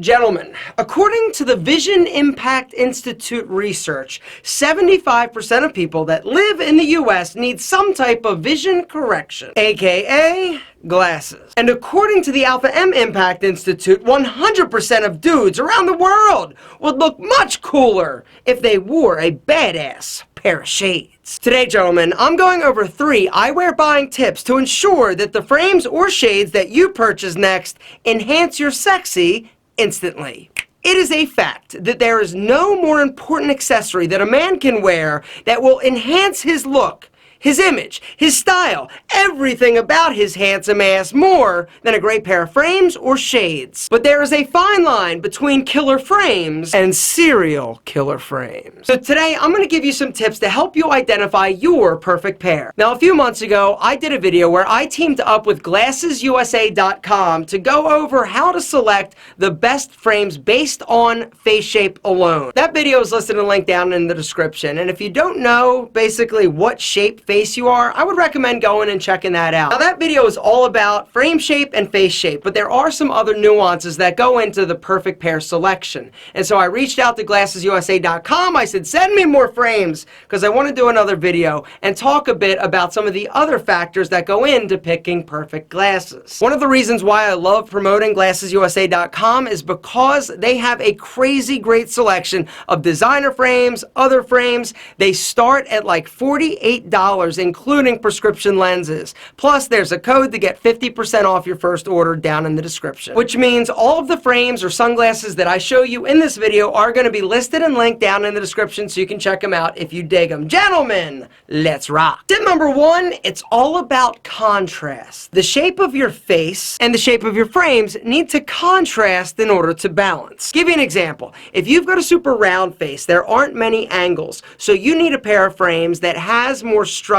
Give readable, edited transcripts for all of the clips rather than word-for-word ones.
Gentlemen, according to the Vision Impact Institute research, 75% of people that live in the US need some type of vision correction, aka glasses. And according to the AlphaM Impact Institute, 100% of dudes around the world would look much cooler if they wore a badass pair of shades. Today, gentlemen, I'm going over 3 eyewear buying tips to ensure that the frames or shades that you purchase next enhance your sexy instantly. It is a fact that there is no more important accessory that a man can wear that will enhance his look, his image, his style, everything about his handsome ass more than a great pair of frames or shades. But there is a fine line between killer frames and serial killer frames. So today I'm going to give you some tips to help you identify your perfect pair. Now, a few months ago I did a video where I teamed up with GlassesUSA.com to go over how to select the best frames based on face shape alone. That video is listed and linked down in the description, and if you don't know basically what shape face you are, I would recommend going and checking that out. Now, that video is all about frame shape and face shape, but there are some other nuances that go into the perfect pair selection. And so I reached out to GlassesUSA.com. I said, send me more frames because I want to do another video and talk a bit about some of the other factors that go into picking perfect glasses. One of the reasons why I love promoting GlassesUSA.com is because they have a crazy great selection of designer frames, other frames. They start at like $48, including prescription lenses. Plus, there's a code to get 50% off your first order down in the description. Which means all of the frames or sunglasses that I show you in this video are going to be listed and linked down in the description so you can check them out if you dig them. Gentlemen, let's rock. Tip number 1, it's all about contrast. The shape of your face and the shape of your frames need to contrast in order to balance. Give you an example. If you've got a super round face, there aren't many angles, so you need a pair of frames that has more structure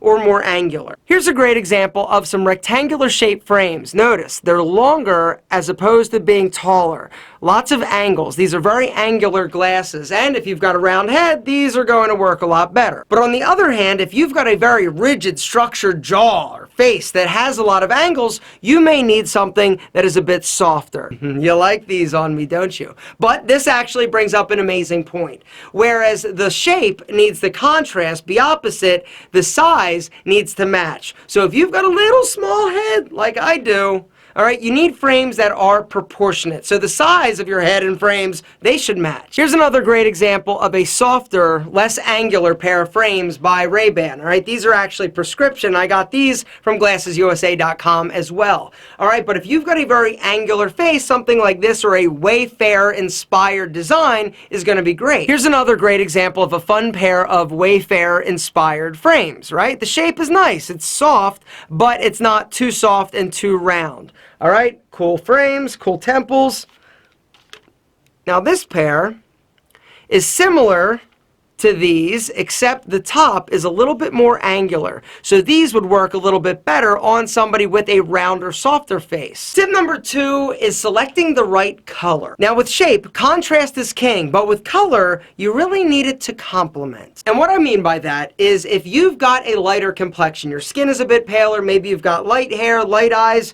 or more angular. Here's a great example of some rectangular shaped frames. Notice they're longer as opposed to being taller. Lots of angles. These are very angular glasses, and if you've got a round head, these are going to work a lot better. But on the other hand, if you've got a very rigid structured jaw or face that has a lot of angles, you may need something that is a bit softer. You like these on me, don't you? But this actually brings up an amazing point. Whereas the shape needs the contrast be opposite, the size needs to match. So if you've got a little small head like I do, all right, you need frames that are proportionate. So the size of your head and frames, they should match. Here's another great example of a softer, less angular pair of frames by Ray-Ban. All right, these are actually prescription. I got these from GlassesUSA.com as well. All right, but if you've got a very angular face, something like this or a Wayfair-inspired design is going to be great. Here's another great example of a fun pair of Wayfair-inspired frames, right? The shape is nice. It's soft, but it's not too soft and too round. All right, cool frames, cool temples. Now this pair is similar to these, except the top is a little bit more angular. So these would work a little bit better on somebody with a rounder, softer face. Tip number 2 is selecting the right color. Now with shape, contrast is king, but with color, you really need it to complement. And what I mean by that is if you've got a lighter complexion, your skin is a bit paler, maybe you've got light hair, light eyes,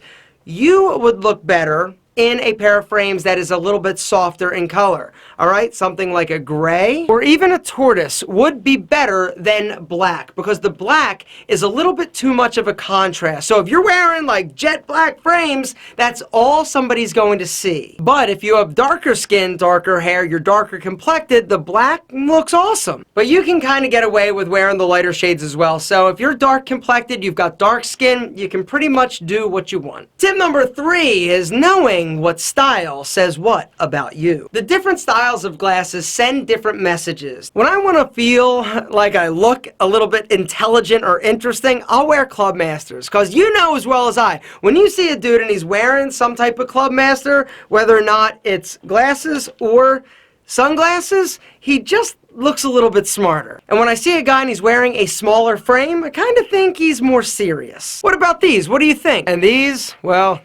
you would look better in a pair of frames that is a little bit softer in color. All right, something like a gray or even a tortoise would be better than black because the black is a little bit too much of a contrast. So if you're wearing like jet black frames, that's all somebody's going to see. But if you have darker skin, darker hair, you're darker complected, the black looks awesome. But you can kind of get away with wearing the lighter shades as well. So if you're dark complected, you've got dark skin, you can pretty much do what you want. Tip number 3 is knowing what style says what about you. The different styles of glasses send different messages. When I want to feel like I look a little bit intelligent or interesting, I'll wear Clubmasters, because you know as well as I, when you see a dude and he's wearing some type of Clubmaster, whether or not it's glasses or sunglasses, he just looks a little bit smarter. And when I see a guy and he's wearing a smaller frame, I kind of think he's more serious. What about these? What do you think? And these, well,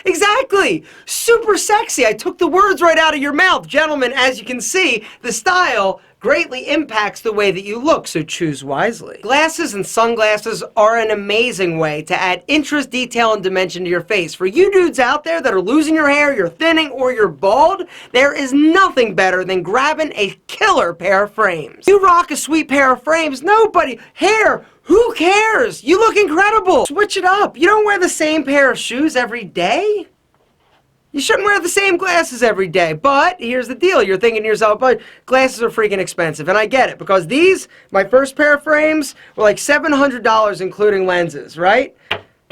exactly! Super sexy! I took the words right out of your mouth. Gentlemen, as you can see, the style, greatly impacts the way that you look, so choose wisely. Glasses and sunglasses are an amazing way to add interest, detail, and dimension to your face. For you dudes out there that are losing your hair, you're thinning, or you're bald, there is nothing better than grabbing a killer pair of frames. You rock a sweet pair of frames, nobody, hair, who cares? You look incredible. Switch it up. You don't wear the same pair of shoes every day. You shouldn't wear the same glasses every day. But here's the deal. You're thinking to yourself, but glasses are freaking expensive. And I get it, because these, my first pair of frames, were like $700 including lenses, right?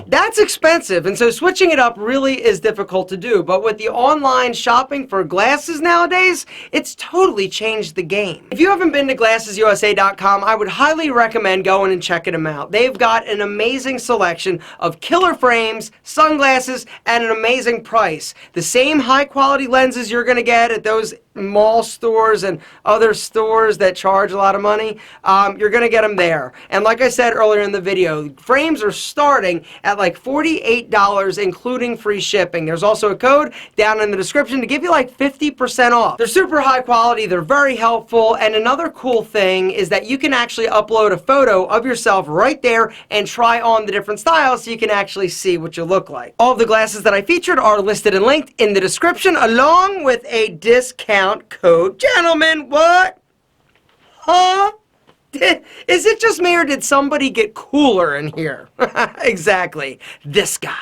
That's expensive, and so switching it up really is difficult to do. But with the online shopping for glasses nowadays, it's totally changed the game. If you haven't been to GlassesUSA.com, I would highly recommend going and checking them out. They've got an amazing selection of killer frames, sunglasses, at an amazing price. The same high-quality lenses you're going to get at those mall stores and other stores that charge a lot of money, you're going to get them there. And like I said earlier in the video, frames are starting at like $48 including free shipping. There's also a code down in the description to give you like 50% off. They're super high quality, they're very helpful, and another cool thing is that you can actually upload a photo of yourself right there and try on the different styles so you can actually see what you look like. All of the glasses that I featured are listed and linked in the description along with a discount code. Gentlemen, what? Huh? Is it just me, or did somebody get cooler in here? Exactly. This guy.